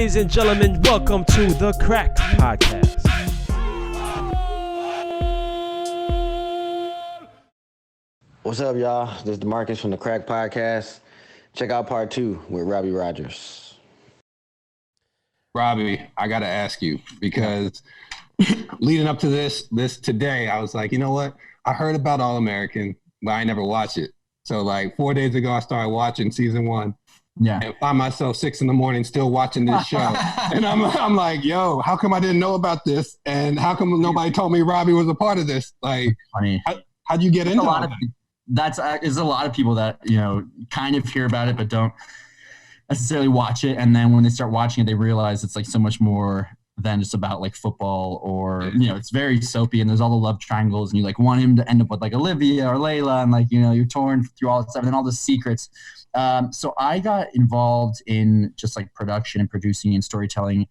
ladies and gentlemen, welcome to the Crack Podcast. What's up, y'all? This is Damarcus from the Crack Podcast. Check out part 2 with Robbie Rogers. Robbie, I got to ask you, because leading up to this today, I was like, you know what? I heard about All-American, but I never watched it. So like 4 days ago, I started watching season 1. Yeah. And find myself 6 a.m. still watching this show. And I'm like, yo, how come I didn't know about this? And how come nobody told me Robbie was a part of this? Like, funny. How'd you get into it? There's a lot of people that, kind of hear about it, but don't necessarily watch it. And then when they start watching it, they realize it's like so much more than just about like football or, it's very soapy and there's all the love triangles and you like want him to end up with like Olivia or Layla and like, you're torn through all that stuff and then all the secrets. So I got involved in just like production and producing and storytelling.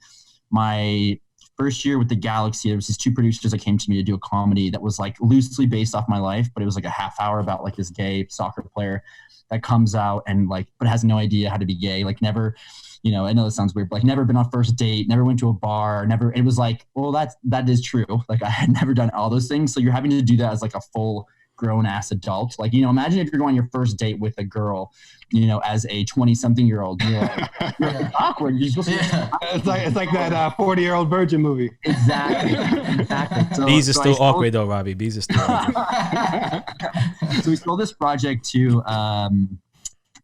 My first year with the Galaxy, there was these 2 producers that came to me to do a comedy that was like loosely based off my life, but it was like a half hour about like this gay soccer player that comes out and like, but has no idea how to be gay. Like never, I know this sounds weird, but like never been on first date, never went to a bar, never, it was like, well, that is true. Like I had never done all those things. So you're having to do that as like a full grown ass adult. Like, imagine if you're going on your first date with a girl, as a 20-something-year-old, you're like, awkward. You're supposed to it's like that 40-year-old virgin movie. Exactly. So, Bees is still awkward though, Robbie. Bees is still awkward. So we sold this project to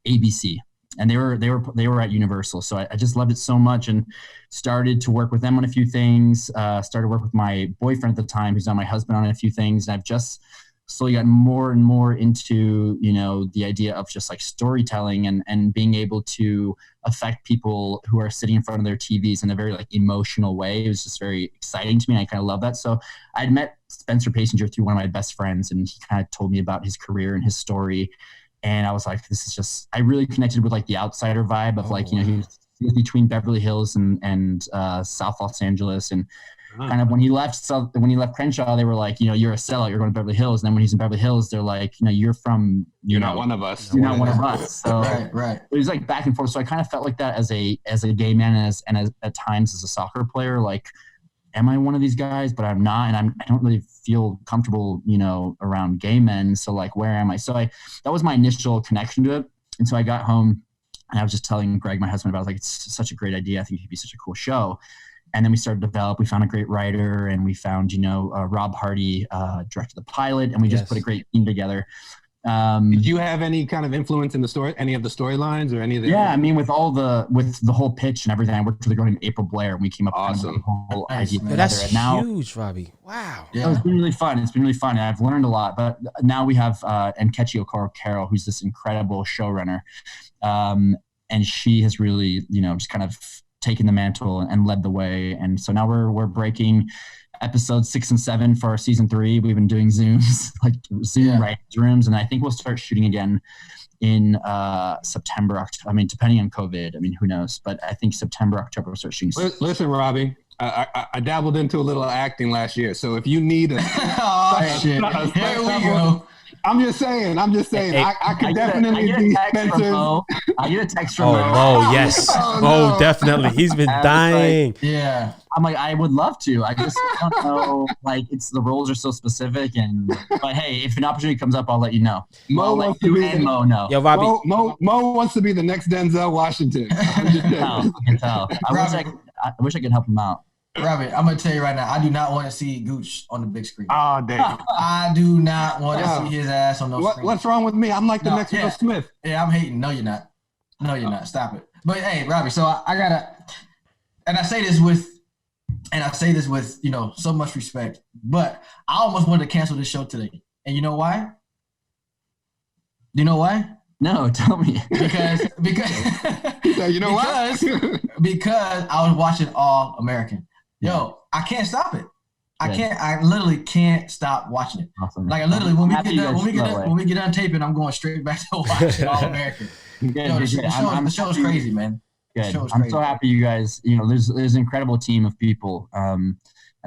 ABC, and they were at Universal. So I just loved it so much and started to work with them on a few things. Started work with my boyfriend at the time, who's now my husband, on a few things. And I've just slowly gotten more and more into, the idea of just like storytelling and being able to affect people who are sitting in front of their TVs in a very like emotional way. It was just very exciting to me. I kind of love that. So I'd met Spencer Pasinger through one of my best friends, and he kind of told me about his career and his story. And I was like, this is just, I really connected with like the outsider vibe of he was between Beverly Hills and South Los Angeles. And kind of when he left Crenshaw, they were like, you're a sellout, you're going to Beverly Hills. And then when he's in Beverly Hills, they're like, you're not one of us. You're not one of us. So right. It was like back and forth. So I kind of felt like that as a gay man and as at times as a soccer player, like, am I one of these guys? But I'm not, and I don't really feel comfortable, around gay men. So like, where am I? So that was my initial connection to it. And so I got home and I was just telling Greg, my husband, about it's such a great idea. I think it could be such a cool show. And then we started to develop. We found a great writer, and we found, Rob Hardy directed the pilot, and we just put a great team together. Did you have any kind of influence in the story, any of the storylines or any of the? Yeah, I mean, with the whole pitch and everything, I worked with a girl named April Blair, and we came up with the whole idea together. That's and huge, Robbie. Wow. Yeah. It's been really fun. It's been really fun. I've learned a lot. But now we have Nkechi Okoro-Carroll, who's this incredible showrunner, and she has really, just kind of taken the mantle and led the way. And so now we're breaking episodes 6 and 7 for our season 3. We've been doing Zooms, like Zoom writers rooms. And I think we'll start shooting again in September, October. I mean, depending on COVID, who knows? But I think September, October, we'll start shooting. Listen, Robbie, I dabbled into a little acting last year. So if you need a, shit. Here we go. I'm just saying. Hey, I could definitely be expensive. I get a text from Mo, yes. no. Definitely. He's been dying. Yeah. I'm like, I would love to. I just don't know. Like, the roles are so specific. But hey, if an opportunity comes up, I'll let you know. Mo wants to be Mo know. Yo, Robbie. Mo wants to be the next Denzel Washington. I can tell. I wish I could help him out. Robbie, I'm gonna tell you right now, I do not want to see Gooch on the big screen. Oh, damn. I do not want to see his ass on those screens. What's wrong with me? I'm like the next Will Smith. Yeah, I'm hating. No, you're not. No, you're not. Stop it. But hey, Robbie, so I gotta, and I say this with, so much respect, but I almost wanted to cancel this show today. And you know why? You know why? No, tell me. Because you know why? Because I was watching All American. Yo, I can't stop it. I literally can't stop watching it. Awesome. Like literally when we get done taping, I'm going straight back to watching All American. The show is crazy, man. Good. I'm so happy you guys, there's an incredible team of people. And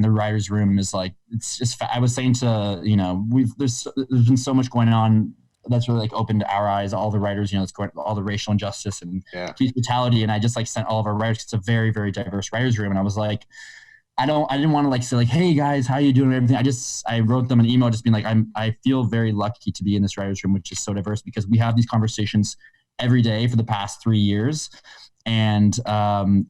the writer's room is like, it's just, I was saying to, there's been so much going on that's really like opened our eyes. All the writers, it's going all the racial injustice and police brutality. And I just like sent all of our writers. It's a very, very diverse writers room. And I was like, I didn't want to like say like, hey guys, how you doing and everything. I wrote them an email just being like, I feel very lucky to be in this writers room, which is so diverse because we have these conversations every day for the past 3 years. And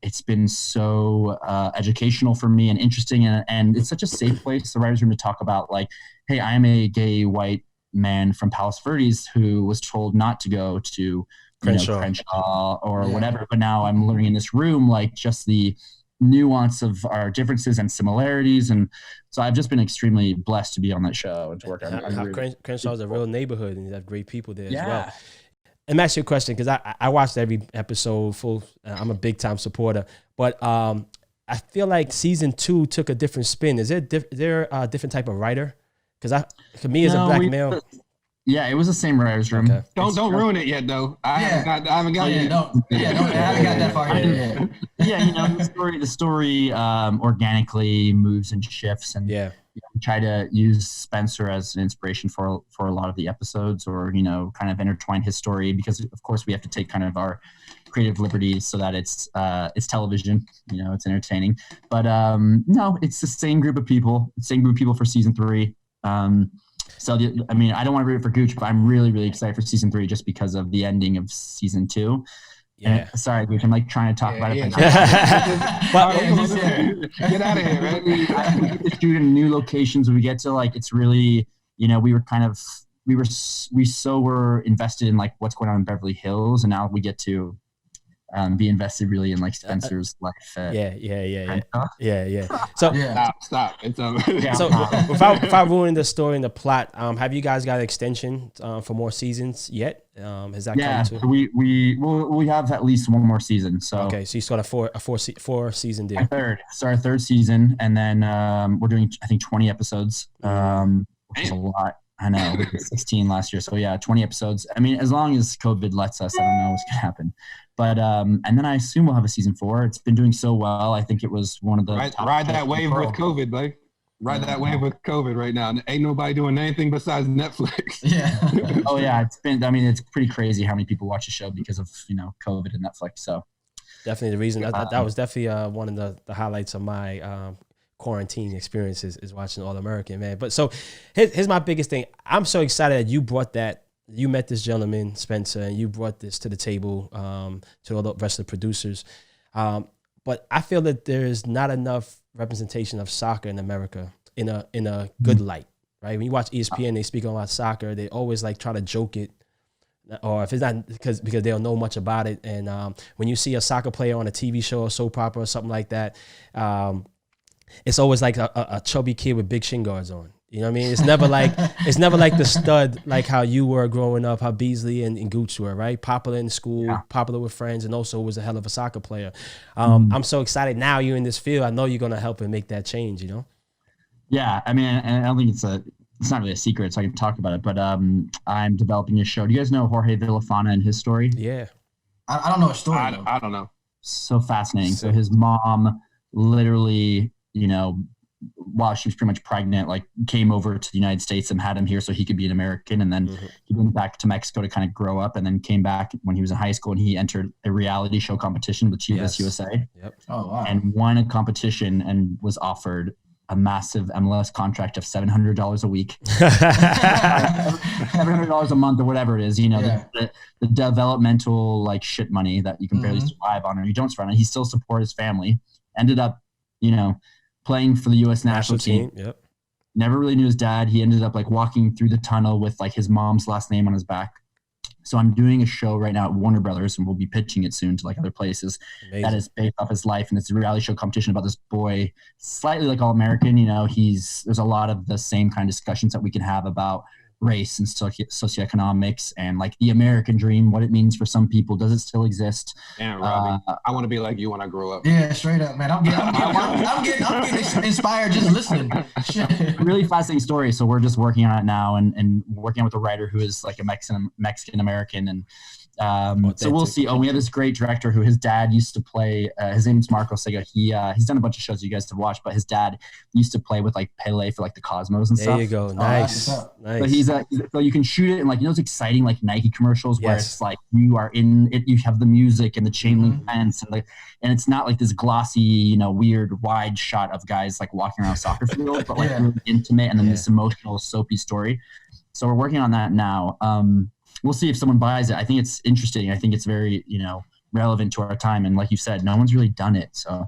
it's been so educational for me and interesting. And it's such a safe place, the writers room, to talk about like, hey, I am a gay white man from Palos Verdes who was told not to go to Crenshaw or whatever. But now I'm learning in this room, like just the nuance of our differences and similarities. And so I've just been extremely blessed to be on that show and to work on Crenshaw is a real neighborhood and you have great people there as well. Let me ask you a question because I watched every episode full. I'm a big time supporter, but I feel like season 2 took a different spin. Is there a different type of writer? Because for me as a black male. Yeah, it was the same writers' room. Okay. Don't ruin it yet, though. I haven't got it. I haven't got that far yet. The story organically moves and shifts, and we try to use Spencer as an inspiration for a lot of the episodes, or kind of intertwine his story because, of course, we have to take kind of our creative liberties so that it's television, it's entertaining. But no, it's the same group of people for season 3. So, I don't want to root for Gooch, but I'm really, really excited for season 3 just because of the ending of season 2. Yeah. And, sorry, Gooch, I'm like trying to talk about it. Get out of here, man. We get to shoot in new locations. We get to like, it's really, we were invested in like what's going on in Beverly Hills, and now we get to be invested really in like Spencer's life. Yeah. So stop. It's over. So without ruining the story and the plot, have you guys got an extension for more seasons yet? Has that come to? We have at least one more season. So okay, so you got a four season deal. Our third season, and then we're doing I think 20 episodes, which is a lot. I know, we did 16 last year. So 20 episodes. As long as COVID lets us, I don't know what's gonna happen. But and then I assume we'll have a season 4. It's been doing so well. I think it was one of the ride that wave with COVID, buddy. Ride that wave with COVID right now. Ain't nobody doing anything besides Netflix. Yeah. Oh yeah, it's been. It's pretty crazy how many people watch the show because of COVID and Netflix. So definitely the reason that was definitely one of the highlights of my quarantine experiences is watching All American, man. But so here's my biggest thing. I'm so excited that you brought that. You met this gentleman, Spencer, and you brought this to the table to all the rest of the producers. But I feel that there's not enough representation of soccer in America in a good light, right? When you watch ESPN, they speak about soccer. They always like try to joke it, or if it's not because they don't know much about it. And when you see a soccer player on a TV show or soap opera or something like that, it's always like a chubby kid with big shin guards on. You know what I mean? It's never like the stud like how you were growing up, how Beasley and Gooch were, right? Popular in school, popular with friends, and also was a hell of a soccer player. I'm so excited now you're in this field. I know you're gonna help and make that change. Yeah, and I don't think it's not really a secret, so I can talk about it. But I'm developing a show. Do you guys know Jorge Villafana and his story? Yeah, I don't know a story. I don't know. So fascinating. So his mom literally, while she was pretty much pregnant, like came over to the United States and had him here so he could be an American. And then he went back to Mexico to kind of grow up, and then came back when he was in high school, and he entered a reality show competition with Chivas USA. Yep. Oh, wow. And won a competition and was offered a massive MLS contract of $700 a week, $700 a month or whatever it is, the developmental like shit money that you can barely survive on, or you don't survive on. He still supported his family, ended up, playing for the U.S. national team. Yep. Never really knew his dad. He ended up like walking through the tunnel with like his mom's last name on his back. So I'm doing a show right now at Warner Brothers, and we'll be pitching it soon to like other places. Amazing. That is based off his life, and it's a reality show competition about this boy, slightly like All American. There's a lot of the same kind of discussions that we can have about race and socioeconomics and like the American dream, what it means for some people. Does it still exist? Damn, Robbie, I want to be like you when I grow up. Yeah, straight up, man. I'm getting inspired just listening. Shit. Really fascinating story. So we're just working on it now and working with a writer who is like a Mexican American, and So we'll see. Oh, we have this great director who his dad used to play. His name's Marco Sega. He's done a bunch of shows you guys have watched, but his dad used to play with like Pele for like the Cosmos and stuff. There you go. Nice. Nice. So he's so you can shoot it in like, those exciting like Nike commercials where it's like you are in it, you have the music and the chain link fence and it's not like this glossy, weird wide shot of guys like walking around a soccer field, but like really intimate and then this emotional soapy story. So we're working on that now. We'll see if someone buys it. I think it's interesting. I think it's very, relevant to our time. And like you said, no one's really done it. So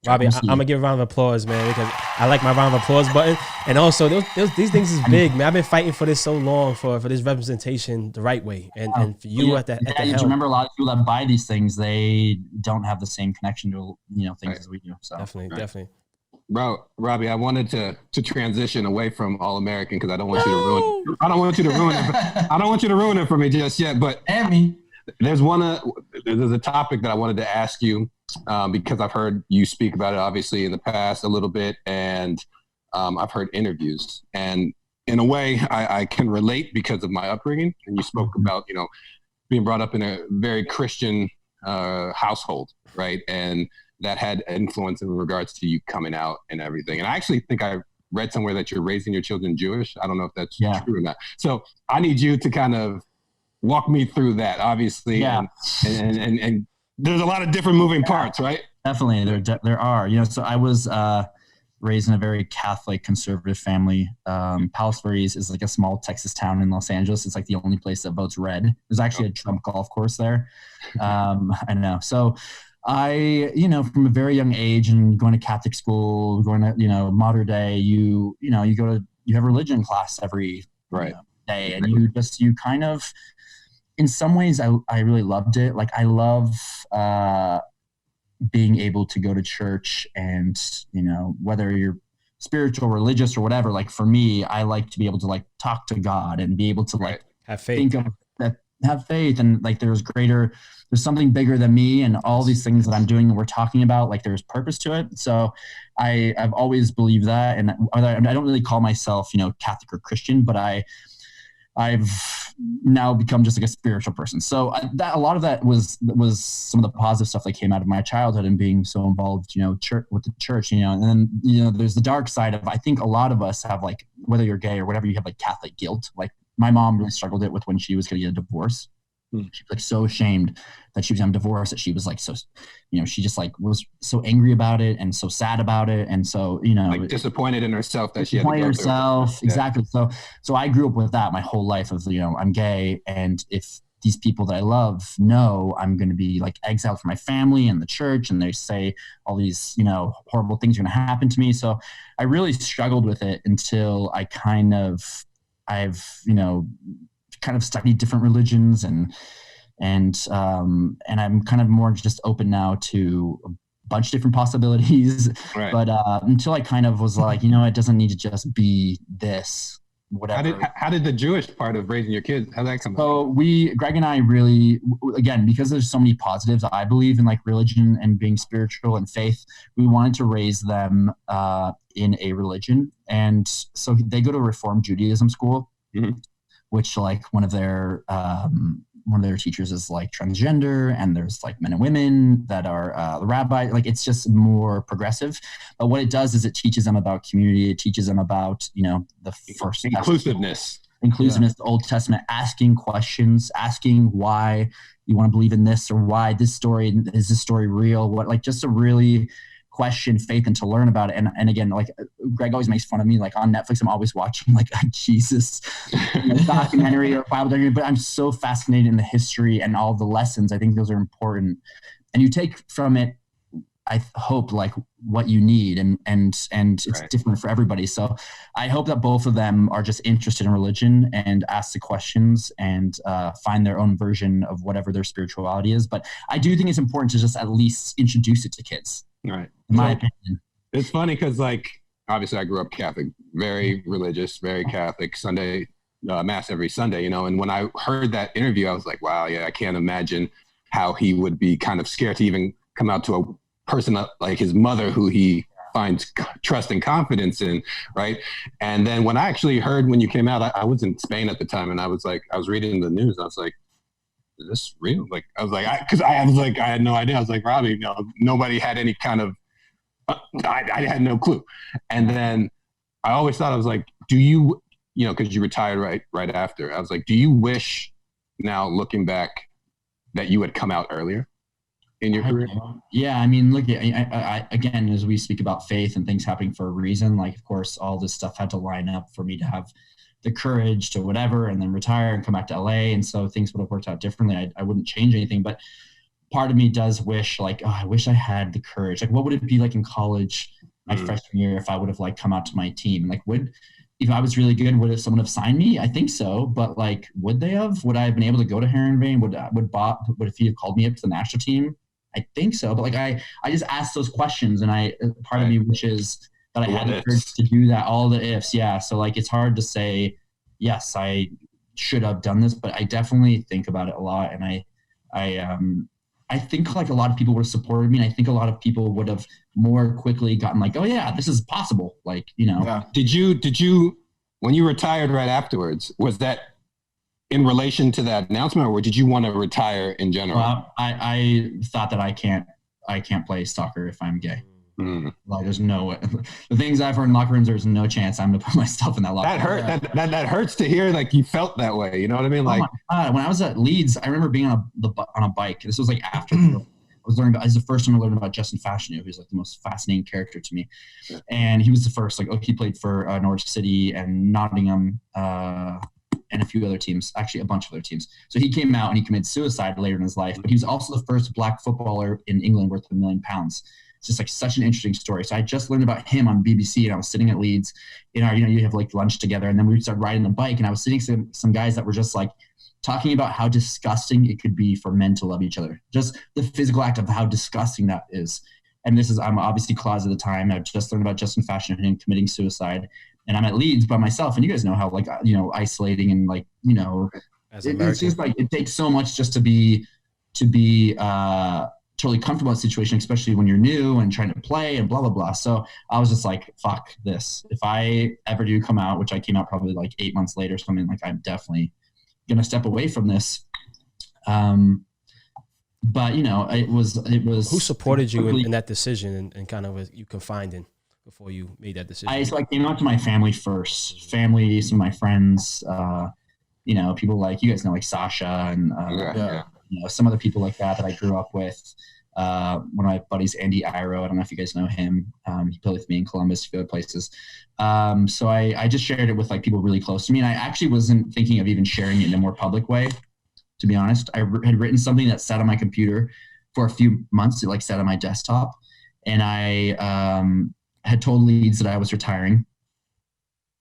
Robbie, I'm gonna give a round of applause, man, because I like my round of applause button. And also, these things is big, man. I've been fighting for this so long for this representation the right way, and for you at the helm. Remember, a lot of people that buy these things, they don't have the same connection to things as we do. So definitely. Bro, Robbie, I wanted to transition away from All American because I don't want you to ruin it. I don't want you to ruin it. I don't want you to ruin it for me just yet. But and me. There's a topic that I wanted to ask you because I've heard you speak about it obviously in the past a little bit, and I've heard interviews, and in a way I can relate because of my upbringing. And you spoke about being brought up in a very Christian household, right? And that had influence in regards to you coming out and everything. And I actually think I read somewhere that you're raising your children Jewish. I don't know if that's true or not. So I need you to kind of walk me through that, obviously. Yeah. And there's a lot of different moving parts, right? Definitely. There are, so I was raised in a very Catholic conservative family. Palos Verdes is like a small Texas town in Los Angeles. It's like the only place that votes red. There's actually a Trump golf course there. I know. So I, from a very young age and going to Catholic school, going to, modern day, you have religion class every day. And you kind of, in some ways, I really loved it. Like I love being able to go to church and, whether you're spiritual, religious or whatever, like for me, I like to be able to like talk to God and be able to like have faith. Think of that, have faith. And like, there's something bigger than me and all these things that I'm doing and we're talking about, like there's purpose to it. So I've always believed that. And I don't really call myself, Catholic or Christian, but I've now become just like a spiritual person. So a lot of that was some of the positive stuff that came out of my childhood and being so involved, with the church, and then, there's the dark side of, I think a lot of us have like, whether you're gay or whatever, you have like Catholic guilt. Like my mom really struggled with when she was going to get a divorce. She was like so ashamed that she was going to divorce that she was like, so, she just like was so angry about it and so sad about it. And so, like disappointed in herself that she had to go herself. Exactly. So I grew up with that my whole life of, I'm gay. And if these people that I love know I'm going to be like exiled from my family and the church, and they say all these, horrible things are going to happen to me. So I really struggled with it until I've studied different religions and I'm kind of more just open now to a bunch of different possibilities. Right. But until I kind of was like, it doesn't need to just be this, whatever. How did the Jewish part of raising your kids, how did that come? So Greg and I really, again, because there's so many positives, I believe in like religion and being spiritual and faith, we wanted to raise them in a religion. And so they go to Reformed Judaism school. Mm-hmm. Which like one of their teachers is like transgender, and there's like men and women that are the rabbi. Like it's just more progressive. But what it does is it teaches them about community. It teaches them about the first inclusiveness, the Old Testament, asking questions, asking why you want to believe in this or why this story is this story real. What like just to really question faith and to learn about it. And again, like Greg always makes fun of me, like on Netflix, I'm always watching like a Jesus documentary or Bible documentary, but I'm so fascinated in the history and all the lessons. I think those are important. And you take from it, I hope, like what you need and it's different for everybody. So I hope that both of them are just interested in religion and ask the questions and find their own version of whatever their spirituality is. But I do think it's important to just at least introduce it to kids. Right. In my opinion. It's funny because like, obviously I grew up Catholic, very religious, very Catholic, Sunday, mass every Sunday, and when I heard that interview, I was like, wow, yeah, I can't imagine how he would be kind of scared to even come out to a person like his mother who he finds trust and confidence in. Right. And then when I actually heard when you came out, I was in Spain at the time, and I was reading the news. I was like, is this real? Like, I was like, I had no idea. I was like, Robbie, no, nobody had any kind of, I had no clue. And then I always thought, I was like, do you, because you retired right after, I was like, do you wish now looking back that you had come out earlier in your career? Yeah, I mean, look, I again, as we speak about faith and things happening for a reason, like, of course, all this stuff had to line up for me to have the courage to whatever, and then retire and come back to LA. And so things would have worked out differently. I wouldn't change anything, but part of me does wish, like, oh, I wish I had the courage. Like, what would it be like in college my freshman year if I would have like come out to my team? Like, if I was really good, would someone have signed me? I think so. But like, would they have? Would I have been able to go to Heronville? Would Bob, if he have called me up to the national team? I think so. But like, I just asked those questions, and part of me wishes that I had the courage to do that. All the ifs. Yeah. So like, it's hard to say, yes, I should have done this, but I definitely think about it a lot. And I think like a lot of people would have supported me. And I think a lot of people would have more quickly gotten like, oh yeah, this is possible. Like, Yeah. Did you, when you retired right afterwards, was that in relation to that announcement, or did you want to retire in general? Well, I thought that I can't play soccer if I'm gay. Like, there's no way. The things I've heard in locker rooms, there's no chance I'm gonna put myself in that locker room. That hurts to hear. Like, you felt that way. You know what I mean? Like, when I was at Leeds, I remember being on a bike. This was like after I was learning about. This is the first time I learned about Justin Fashanu, who's like the most fascinating character to me. And he was the first. Like, he played for Norwich City and Nottingham, and a few other teams, actually a bunch of other teams. So he came out and he committed suicide later in his life. But he was also the first black footballer in England worth £1 million. It's just like such an interesting story. So I just learned about him on BBC, and I was sitting at Leeds in our, you have like lunch together, and then we started riding the bike, and I was sitting some guys that were just like talking about how disgusting it could be for men to love each other. Just the physical act of how disgusting that is. And I'm obviously closeted at the time. I've just learned about Justin Fashanu and him committing suicide, and I'm at Leeds by myself. And you guys know how like, isolating and like, it's just like, it takes so much just to be totally comfortable in the situation, especially when you're new and trying to play and blah, blah, blah. So I was just like, fuck this. If I ever do come out, which I came out probably like 8 months later or something, like, I'm definitely going to step away from this. But it was. Who supported you in that decision and kind of you confined in before you made that decision? I came out to my family first, some of my friends, people like, you guys know, like Sasha and, some other people like that I grew up with. One of my buddies, Andy Iro, I don't know if you guys know him. He played with me in Columbus, a few other places. So I just shared it with like people really close to me. And I actually wasn't thinking of even sharing it in a more public way, to be honest. I had written something that sat on my computer for a few months. It like sat on my desktop. And I had told Leeds that I was retiring,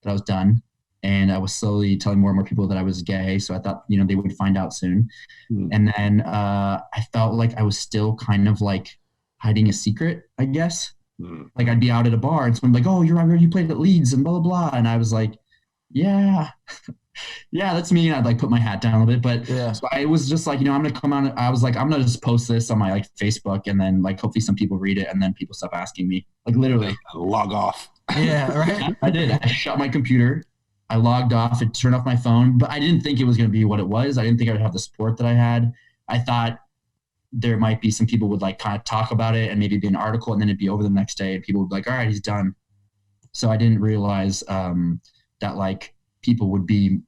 that I was done. And I was slowly telling more and more people that I was gay. So I thought, they would find out soon. And then I felt like I was still kind of like hiding a secret, I guess. Like, I'd be out at a bar and someone would be like, oh, you played at Leeds and blah, blah, blah. And I was like, yeah, that's me. And I'd like put my hat down a little bit. But so I was just like, I'm going to come on. I was like, I'm going to just post this on my like Facebook, and then like hopefully some people read it, and then people stop asking me, like, literally log off. Yeah, right. I did. I shut my computer. I logged off and turned off my phone, but I didn't think it was going to be what it was. I didn't think I would have the support that I had. I thought there might be some people would like kind of talk about it and maybe be an article, and then it'd be over the next day and people would be like, all right, he's done. So I didn't realize that like people would be,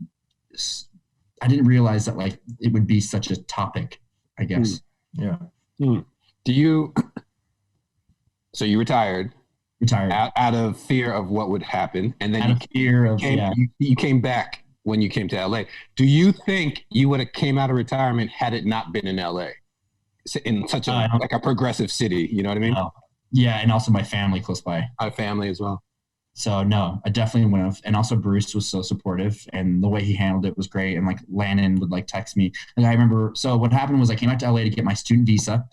I didn't realize that like it would be such a topic, I guess. Yeah. So you retired out of fear of what would happen, and then you came back when you came to LA. Do you think you would have came out of retirement had it not been in LA, in such a like a progressive city? You know what I mean? Yeah, and also my family close by. My family as well. So no, I definitely wouldn't have. And also Bruce was so supportive, and the way he handled it was great. And like Lannon would like text me. And I remember, so what happened was I came out to LA to get my student visa.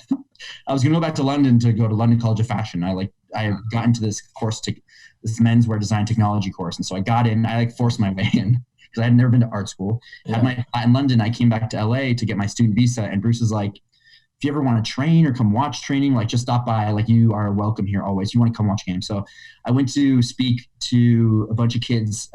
I was going to go back to London to go to London College of Fashion. I got into this course, this menswear design technology course. And so I got in, I like forced my way in because I had never been to art school. Had my flat in London. I came back to LA to get my student visa. And Bruce was like, if you ever want to train or come watch training, like just stop by, like you are welcome here always. You want to come watch games. So I went to speak to a bunch of kids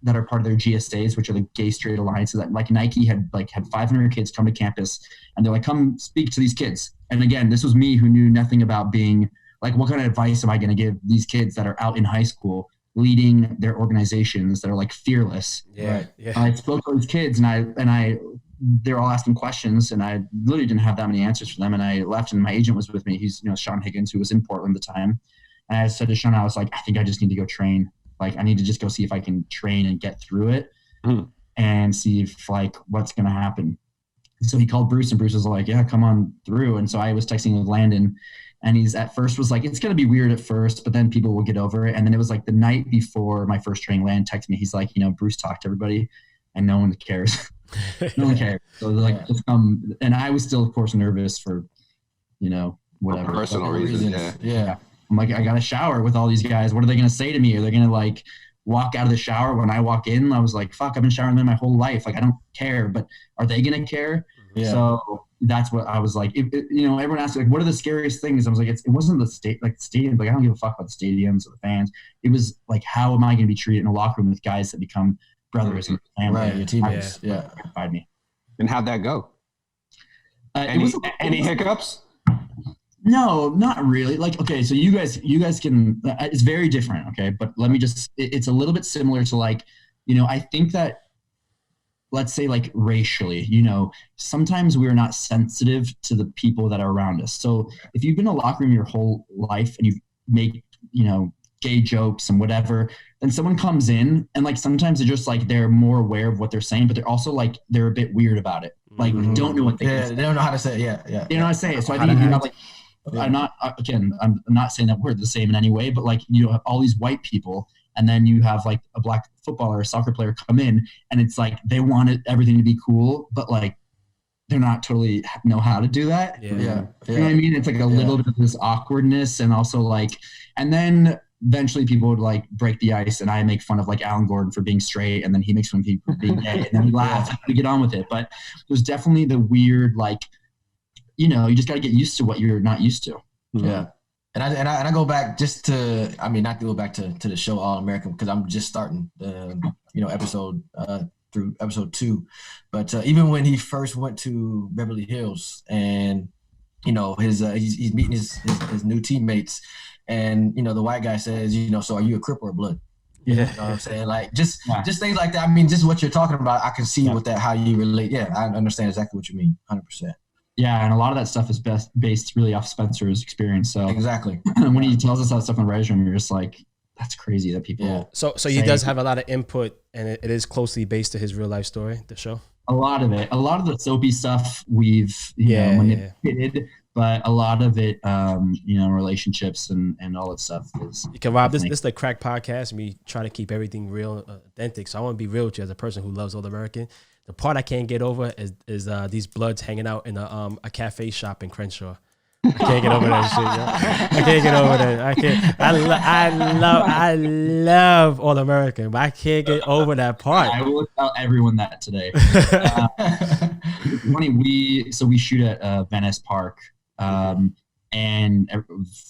that are part of their GSAs, which are the gay straight alliances. That like Nike had 500 kids come to campus, and they're like, come speak to these kids. And again, this was me who knew nothing about being like, what kind of advice am I going to give these kids that are out in high school leading their organizations that are like fearless? Yeah, right? yeah. I spoke to these kids, and they're all asking questions, and I literally didn't have that many answers for them. And I left, and my agent was with me. He's, Sean Higgins, who was in Portland at the time. And I said to Sean, I was like, I think I just need to go train. Like, I need to just go see if I can train and get through it and see if like what's going to happen. So he called Bruce, and Bruce was like, yeah, come on through. And so I was texting with Landon, and he's at first was like, it's going to be weird at first, but then people will get over it. And then it was like the night before my first training, Landon texted me. He's like, Bruce talked to everybody and no one cares. No one cares. So they're like, just come. And I was still, of course, nervous for, whatever. For personal reasons. Yeah. I'm like, I got to shower with all these guys. What are they going to say to me? Are they going to like walk out of the shower when I walk in? I was like, fuck, I've been showering them my whole life. Like, I don't care, but are they going to care? Yeah. So that's what I was like. Everyone asked like, what are the scariest things? I was like, it wasn't the stadium. Like, I don't give a fuck about the stadiums or the fans. It was like, how am I going to be treated in a locker room with guys that become brothers and family? Right, your teammates. Yeah. Me. And how'd that go? Any hiccups? No, not really. Like, okay, so you guys can, it's very different. Okay. But let me it's a little bit similar to like, I think that, let's say like racially, sometimes we're not sensitive to the people that are around us. So if you've been in a locker room your whole life and you make, gay jokes and whatever, then someone comes in and like, sometimes they're just like, they're more aware of what they're saying, but they're also like, they're a bit weird about it. Like, don't know what they they don't know how to say it. Yeah. They don't know how to say it. So I think you're not like, I'm not saying that we're the same in any way, but like, all these white people, and then you have like a black footballer or a soccer player come in, and it's like they wanted everything to be cool, but like they're not totally know how to do that. Yeah. You know what I mean? It's like a little bit of this awkwardness, and also like, and then eventually people would like break the ice, and I make fun of like Alan Gordon for being straight, and then he makes fun of people for being gay, and then we laugh and we get on with it. But there's definitely the weird, like, you just got to get used to what you're not used to. Yeah. And I go back just to, not to go back to the show All American, because I'm just starting episode through episode 2. But even when he first went to Beverly Hills, and he's meeting his new teammates, and the white guy says, so are you a Crip or a Blood? Yeah. You know what I'm saying? Like just things like that. Just what you're talking about, I can see with that how you relate. Yeah, I understand exactly what you mean, 100%. Yeah, and a lot of that stuff is based really off Spencer's experience. So exactly, when he tells us that stuff in the writing room, you're just like, that's crazy that people. Yeah. So he does have a lot of input, and it is closely based to his real life story. The show. A lot of the soapy stuff we've manipulated, but a lot of it, relationships and all that stuff is. Because Rob, this is the Crack Podcast, and we try to keep everything real, authentic. So I want to be real with you as a person who loves All American. The part I can't get over is these Bloods hanging out in a cafe shop in Crenshaw. I can't get over that shit. Yo. I can't get over that. I can't. I love All American, but I can't get over that part. I will tell everyone that today. It's funny. We shoot at Venice Park. And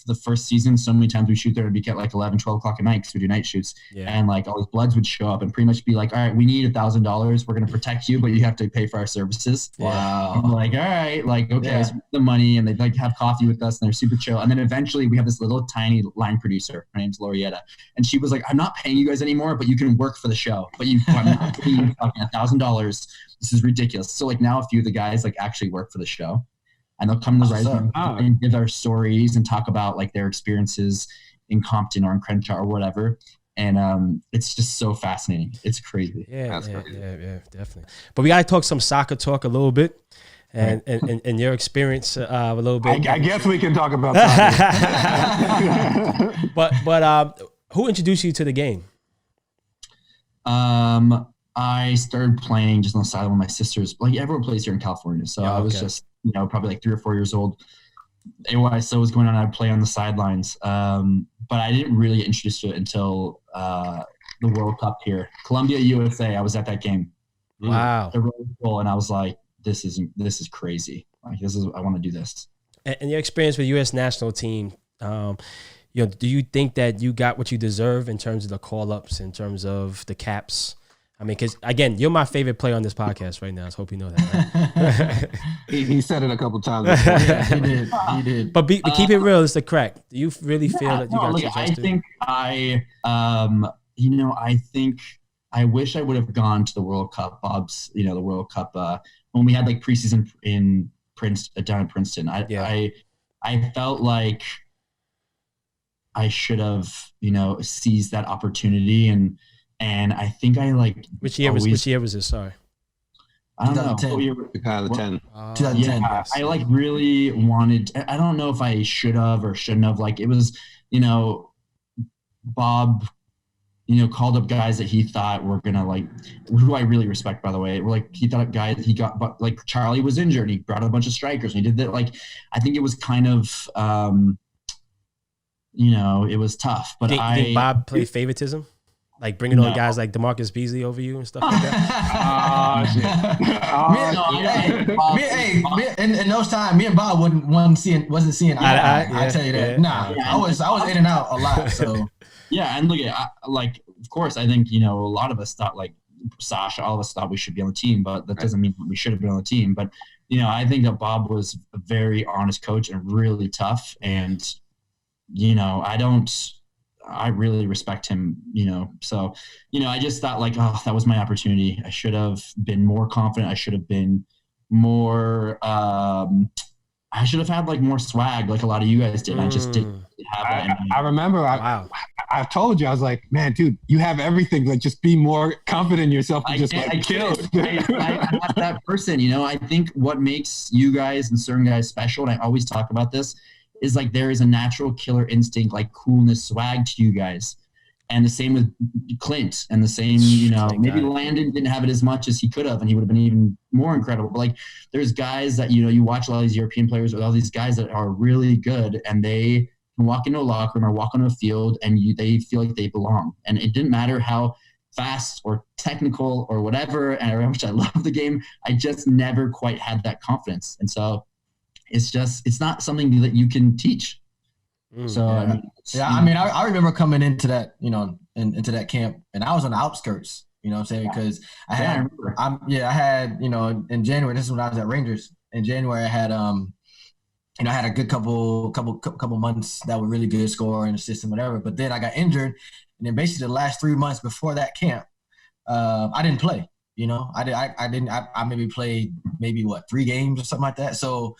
the first season, so many times we shoot there, it'd be at like 11, 12 o'clock at night because we do night shoots. Yeah. And like all these Bloods would show up and pretty much be like, all right, we need $1,000. We're going to protect you, but you have to pay for our services. Wow. And I'm like, all right, like, okay, so the money. And they'd like have coffee with us, and they're super chill. And then eventually we have this little tiny line producer. Her name's Lorietta. And she was like, I'm not paying you guys anymore, but you can work for the show. But I'm not paying you $1,000. This is ridiculous. So like now a few of the guys like actually work for the show. And they'll come to the writing and give our stories and talk about like their experiences in Compton or in Crenshaw or whatever. And it's just so fascinating. It's crazy. Yeah, definitely. But we got to talk some soccer talk a little bit, and your experience a little bit. I guess we can talk about that. but who introduced you to the game? I started playing just on the side of one of my sisters. Like everyone plays here in California, so I was just probably like 3 or 4 years old. AYSO was going on. I'd play on the sidelines, but I didn't really get introduced to it until the World Cup here, Colombia, USA. I was at that game. Wow, the Rose Bowl, and I was like, "This is crazy. Like, I want to do this." And your experience with U.S. national team, do you think that you got what you deserve in terms of the call-ups, in terms of the caps? I mean, because again, you're my favorite player on this podcast right now. So hope you know that. Right? He said it a couple times before. Yeah, he did. But keep it real. It's the correct. Do you really feel that you got to I think I think I wish I would have gone to the World Cup, Bob's, the World Cup when we had like preseason in Princeton, down in Princeton. I felt like I should have, seized that opportunity and I think I like. Which year was this? Sorry. I don't know. 2010. 2010. Yeah, I like really wanted. I don't know if I should have or shouldn't have. Like it was, Bob, called up guys that he thought were gonna like, who I really respect, by the way. Like he thought guys he got, but like Charlie was injured. He brought a bunch of strikers. And he did that. Like I think it was kind of, it was tough. But you think Bob played favoritism? Like bringing on guys like Damarcus Beasley over you and stuff like that. In those times, me and Bob wasn't seeing eye. I tell you that. I was in and out a lot. So yeah, and look at of course, I think a lot of us thought like Sasha, all of us thought we should be on the team, but that doesn't mean we should have been on the team. But I think that Bob was a very honest coach and really tough, and I really respect him, so, I just thought like, oh, that was my opportunity. I should have been more confident. I should have been more, I should have had like more swag like a lot of you guys did. I just didn't have that. I remember I told you, I was like, man, dude, you have everything. Like just be more confident in yourself and kill. I'm not that person, I think what makes you guys and certain guys special, and I always talk about this, is like there is a natural killer instinct, like coolness, swag to you guys. And the same with Clint, and the same, maybe Landon didn't have it as much as he could have, and he would have been even more incredible. But like there's guys that, you watch a lot of these European players with all these guys that are really good, and they can walk into a locker room or walk onto a field and they feel like they belong. And it didn't matter how fast or technical or whatever, and how much I love the game, I just never quite had that confidence. And so it's not something that you can teach. So I remember coming into that, into that camp, and I was on the outskirts, you know what I'm saying? Because I had, in January, this is when I was at Rangers. In January, I had, I had a good couple months that were really good, score and assist and whatever. But then I got injured, and then basically the last 3 months before that camp, I didn't play. I maybe played 3 games or something like that. So,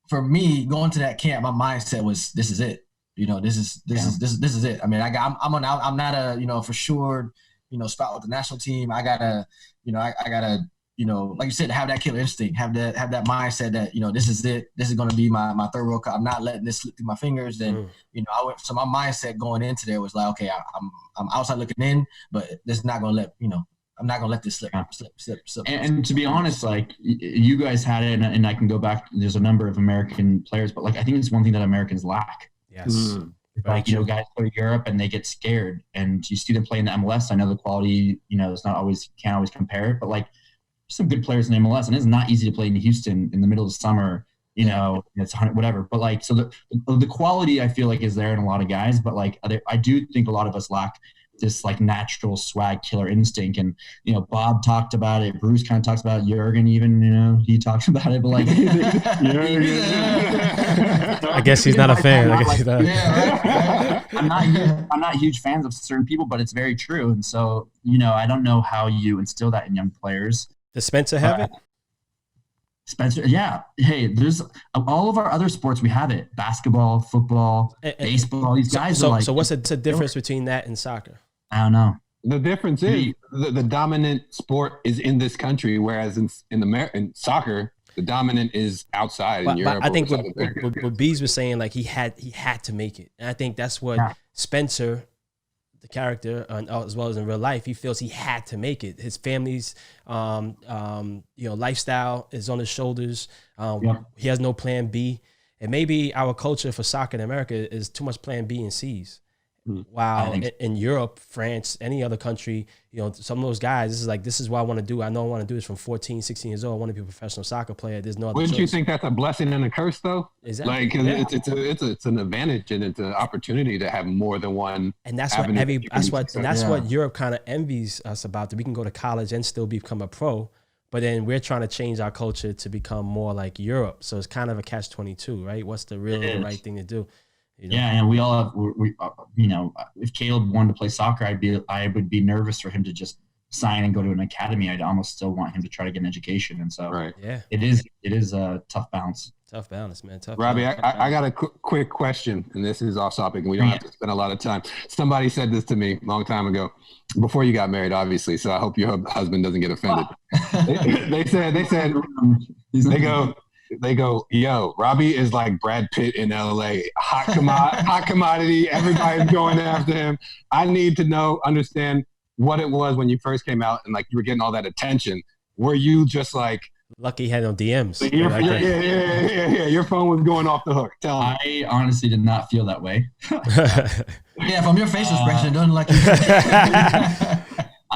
for me going to that camp, my mindset was, this is it. This is it. I mean, I'm not a, for sure, spot with the national team. I gotta, like you said, have that killer instinct, have that mindset that, this is it. This is going to be my third World Cup. I'm not letting this slip through my fingers. And, so my mindset going into there was like, okay, I'm outside looking in, but this is not going to let, I'm not going to let this slip. And to be honest, like you guys had it, and I can go back, there's a number of American players, but like, I think it's one thing that Americans lack. Yes. Like, guys go to Europe and they get scared, and you see them play in the MLS. I know the quality, it's not always, can't always compare it, but like some good players in MLS, and it's not easy to play in Houston in the middle of the summer, it's 100, whatever. But like, so the quality I feel like is there in a lot of guys, but like, I do think a lot of us lack this like natural swag killer instinct. And Bob talked about it, Bruce kind of talks about it, Jurgen even, he talks about it, but like I guess he's not a fan. I'm not huge fans of certain people, but it's very true. And so I don't know how you instill that in young players. Does Spencer have it? Spencer, yeah. Hey, there's all of our other sports, we have it. Basketball, football, baseball. These guys are like. So what's the difference between that and soccer? I don't know. The difference is the dominant sport is in this country, whereas in soccer, the dominant is outside in Europe. But I think what Bees was saying, like he had to make it, and I think that's what Spencer, the character, as well as in real life, he feels he had to make it. His family's, lifestyle is on his shoulders. He has no plan B, and maybe our culture for soccer in America is too much plan B and C's. Wow, in Europe, France, any other country, some of those guys, this is what I want to do. I know I want to do this from 14, 16 years old. I want to be a professional soccer player. There's no other Wouldn't choice. You think that's a blessing and a curse, though? Exactly. It's an advantage and it's an opportunity to have more than one. And that's what Europe kind of envies us about, that we can go to college and still become a pro. But then we're trying to change our culture to become more like Europe. So it's kind of a catch-22, right? What's the right thing to do? Yeah, and we all have, if Caleb wanted to play soccer, I would be nervous for him to just sign and go to an academy. I'd almost still want him to try to get an education. And so it is a tough balance. Tough balance, man. Robbie, I got a quick question, and this is off topic, and we don't have to spend a lot of time. Somebody said this to me a long time ago, before you got married, obviously. So I hope your husband doesn't get offended. They go, yo, Robbie is like Brad Pitt in LA, hot commodity. Everybody's going after him. I need to understand what it was when you first came out and like you were getting all that attention. Were you just like lucky he had no DMs? Yeah. Your phone was going off the hook. Tell me. I honestly did not feel that way. Yeah, from your facial expression, it doesn't like you.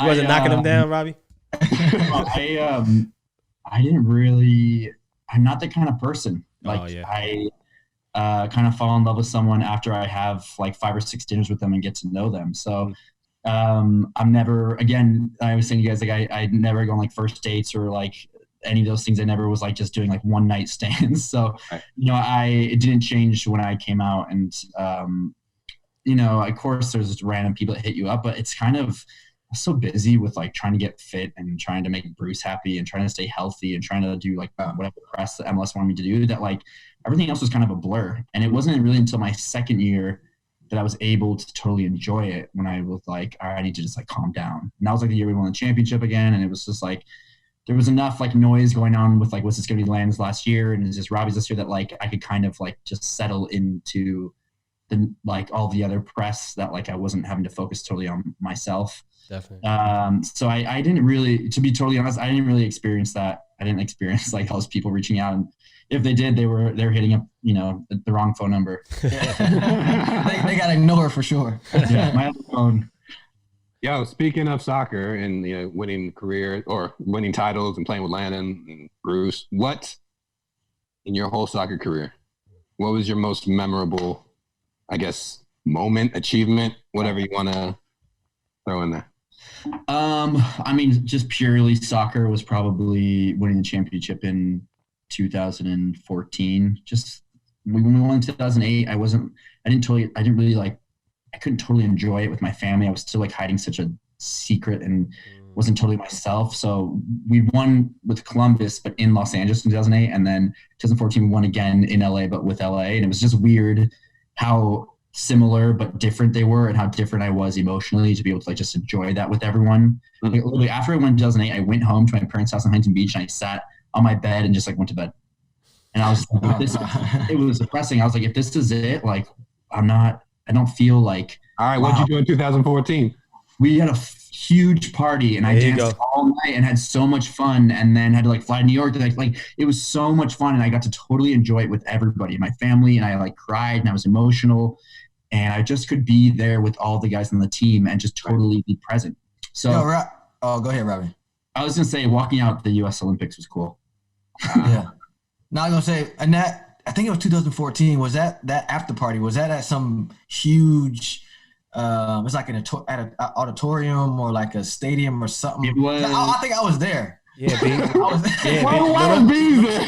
You wasn't knocking him down, Robbie? I didn't really. I'm not that kind of person. I kind of fall in love with someone after I have like 5 or 6 dinners with them and get to know them. So I'm never, again, I was saying to you guys, like I never go on like first dates or like any of those things. I never was like just doing like one night stands. So, it didn't change when I came out, and, of course there's just random people that hit you up, but it's kind of so busy with like trying to get fit and trying to make Bruce happy and trying to stay healthy and trying to do like whatever press the MLS wanted me to do, that like everything else was kind of a blur. And it wasn't really until my second year that I was able to totally enjoy it, when I was like, all right, I need to just like calm down. And that was like the year we won the championship again. And it was just like, there was enough like noise going on with like, was this going to be Land's last year? And it's just Robbie's this year, that like I could kind of like just settle into the like all the other press, that like I wasn't having to focus totally on myself. Definitely. So I didn't really, to be totally honest, I didn't really experience that. I didn't experience like all those people reaching out, and if they did, they were hitting up, the wrong phone number. they got to ignore for sure. Yeah, my other phone. Yo, speaking of soccer and winning career or winning titles and playing with Landon and Bruce, what in your whole soccer career, what was your most memorable, I guess, moment, achievement, whatever you want to throw in there? I mean, just purely soccer was probably winning the championship in 2014. Just when we won in 2008, I couldn't totally enjoy it with my family. I was still like hiding such a secret and wasn't totally myself. So we won with Columbus, but in Los Angeles in 2008. And then 2014, we won again in LA, but with LA. And it was just weird how similar but different they were, and how different I was emotionally to be able to like just enjoy that with everyone. Like, literally after I won in 2008, I went home to my parents' house in Huntington Beach, and I sat on my bed and just like went to bed. And I was like, it was depressing. I was like, if this is it, like I don't feel like. All right, what'd you do in 2014? We had a huge party, and I danced all night and had so much fun, and then had to like fly to New York. Like it was so much fun, and I got to totally enjoy it with everybody, my family, and I like cried and I was emotional, and I just could be there with all the guys on the team and just totally be present. So, go ahead, Robbie. I was gonna say walking out the U.S. Olympics was cool. Yeah. Now I'm gonna say, and that I think it was 2014. Was that after party? Was that at some huge? It's like at an auditorium or like a stadium or something. It was. I think I was there. Yeah, B. Why was B there?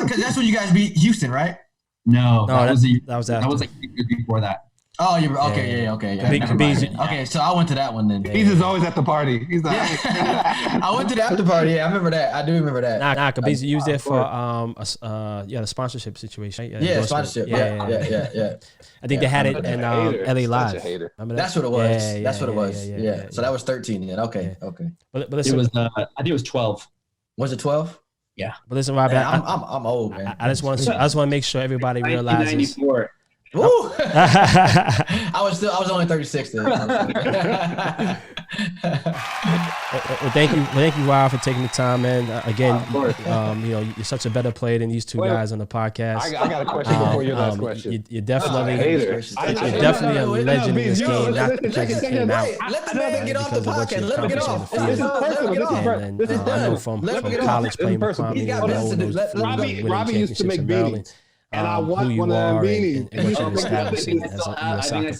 Because that's when you guys beat Houston, right? No, that was after. That was like before that. Oh, you were okay. Okay, so I went to that one then. He's just always at the party. He's like, I went to the after party. Yeah, I remember that. I do remember that. Nah, Beasley, you was there for the sponsorship situation. Right? Yeah, sponsorship. Yeah. I think they had it in LA Live. That's what it was. That's what it was. Yeah. So that was 13 then. Okay. But listen, it was. I think it was 12. Was it 12? Yeah. But listen, Robbie, I'm old, man. I just want to make sure everybody realizes. Woo! I was only 36 then. Well, thank you, Rob, for taking the time, man. Again, you're such a better player than these two guys on the podcast. I got a question before your last question. You're definitely a legend in this game, not because you came out. Let the man get off the podcast. Let him get off. I know from college playing with Kwame, Robbie used to make beanies. And I want one of them beanies. And what you're establishing as a soccer player, man.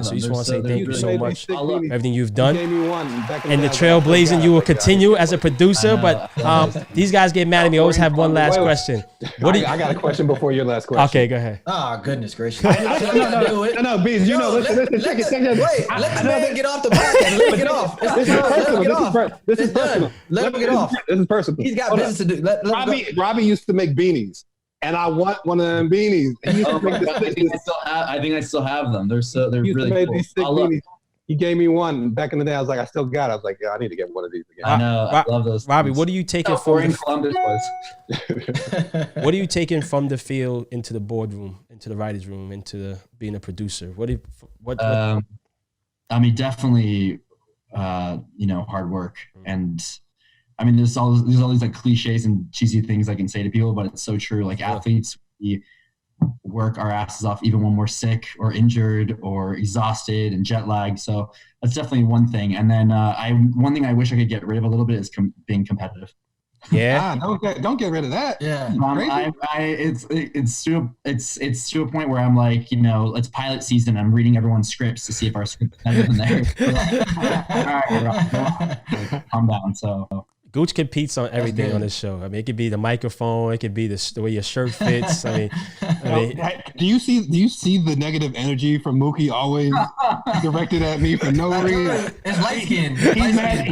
So you just want to say thank you so much for everything you've done. And the trailblazing you will continue as a producer. But these guys get mad at me. I always have one last question. I got a question before your last question. Okay, go ahead. Oh, goodness gracious. No, Bees, listen, check it. Wait, let the man get off the podcast. Let him get off. This is personal. Let him get off. This is personal. He's got business to do. Robbie used to make beanies. And I want one of them beanies. I think I still have them. They're really cool. These sick beanies. He gave me one back in the day. I was like, I still got it. I was like, yeah, I need to get one of these again. I know. I love those. Robbie, what are you taking from Columbus was? What are you taking from the field into the boardroom, into the writers' room, into being a producer? I mean, definitely, hard work. And I mean, there's all these like cliches and cheesy things I can say to people, but it's so true. Like athletes, we work our asses off even when we're sick or injured or exhausted and jet lagged. So that's definitely one thing. And then one thing I wish I could get rid of a little bit is being competitive. Yeah, don't get rid of that. Yeah, it's to a point where I'm like, it's pilot season. I'm reading everyone's scripts to see if our script is better than theirs. All right, calm down. So. Gooch competes on everything on this show. I mean, it could be the microphone, it could be the way your shirt fits. I mean, do you see the negative energy from Mookie always directed at me for no reason? It's light skin. He's mad.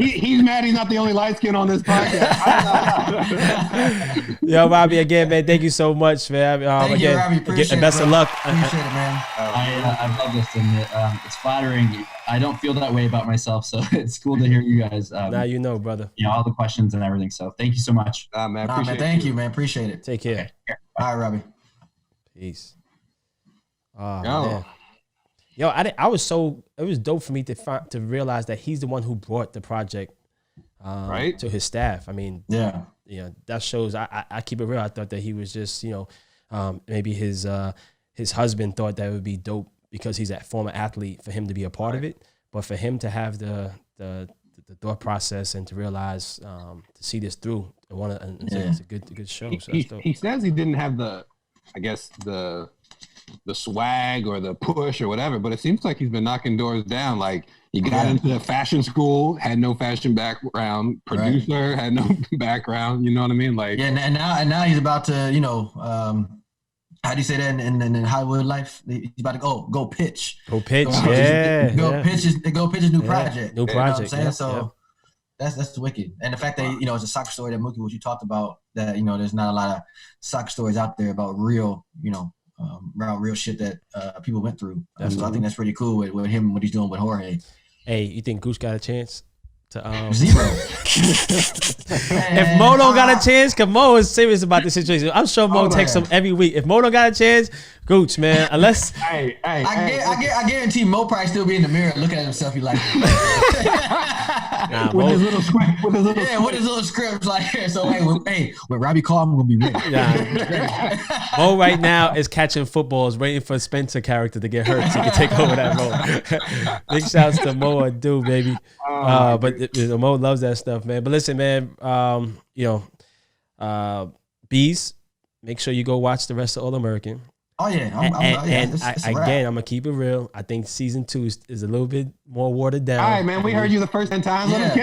He's not the only light skin on this podcast. Yo, Robbie, again, man, thank you so much, man. Thank you, Robbie. Appreciate and best of luck. Appreciate it, man. I love this, and it's flattering. I don't feel that way about myself, so it's cool to hear you guys. Now you know, brother. All the questions and everything. So thank you so much. Man, thank you, man. Appreciate it. Take care. Okay. All right, Robbie. Peace. Man. Yo, I was it was dope for me to realize that he's the one who brought the project to his staff. I mean, that shows. I keep it real. I thought that he was just, maybe his husband thought that it would be dope because he's a former athlete for him to be a part of it, but for him to have the thought process and to realize to see this through, it's a good show. So he says he didn't have the swag or the push or whatever, but it seems like he's been knocking doors down. Like he got into the fashion school, had no fashion background, producer had no background. You know what I mean? Like and now he's about to how do you say that in Hollywood life? He's about to go pitch. Go pitch, pitch his new project. New project. You know what I'm saying? So that's wicked. And the fact that, it's a soccer story that Mookie, what you talked about, that, there's not a lot of soccer stories out there about real, about real shit that people went through. So I think that's pretty cool with him, what he's doing with Jorge. Hey, you think Goose got a chance? Zero. If Mo don't got a chance, because Mo is serious about the situation. I'm sure Mo texts him every week. If Mo don't got a chance, Gooch, man. Unless I guarantee Mo probably still be in the mirror looking at himself. He like with his little script. With his little scripts like so. When Robbie call, I'm gonna be ready. Mo right now is catching footballs, waiting for Spencer character to get hurt so he can take over that role. Big shouts to Mo and Do, baby. But Mo loves that stuff, man. But listen, man, Bees, make sure you go watch the rest of All American. Oh yeah, I'm gonna keep it real. I think season 2 is a little bit more watered down. All right, man. We heard you the first 10 times. Let's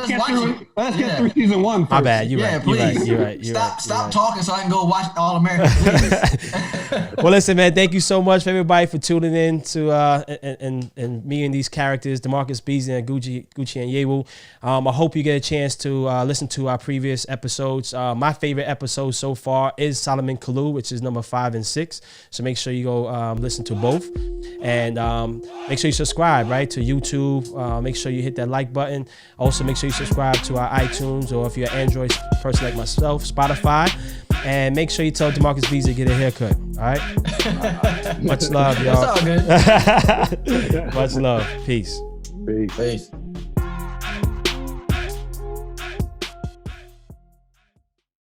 get through season 1 first. My bad. You're right. Please. You're right. Stop talking so I can go watch All American. Please. Well, listen, man. Thank you so much for everybody for tuning in to and me and these characters, Damarcus, Beasley, and Oguchi and Onyewu. I hope you get a chance to listen to our previous episodes. My favorite episode so far is Solomon Kalou, which is number 5 and 6. So make sure you go listen to both, and make sure you subscribe to YouTube. Make sure you hit that like button. Also, make sure you subscribe to our iTunes, or if you're an Android person like myself, Spotify. And make sure you tell Damarcus Beasley to get a haircut. All right. Much love, y'all. That's all good. Much love. Peace. Peace.